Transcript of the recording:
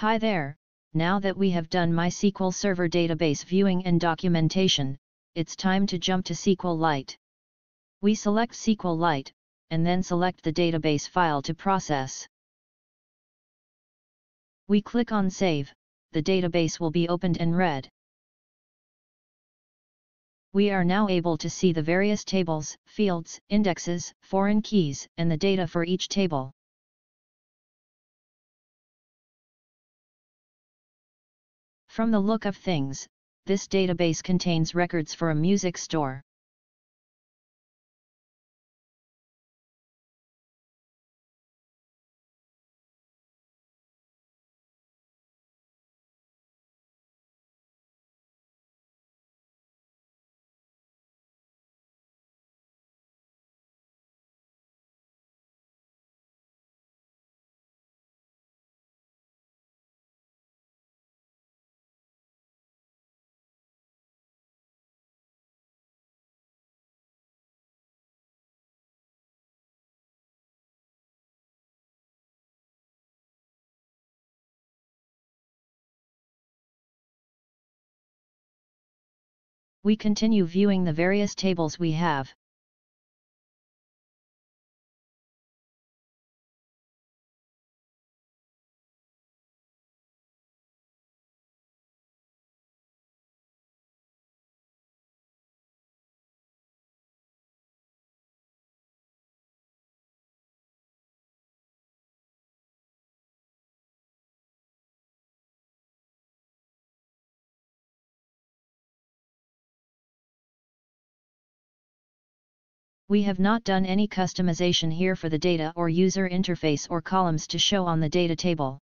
Hi there, now that we have done MySQL Server database viewing and documentation, it's time to jump to SQLite. We select SQLite, and then select the database file to process. We click on Save, the database will be opened and read. We are now able to see the various tables, fields, indexes, foreign keys, and the data for each table. From the look of things, this database contains records for a music store. We continue viewing the various tables we have. We have not done any customization here for the data or user interface or columns to show on the data table.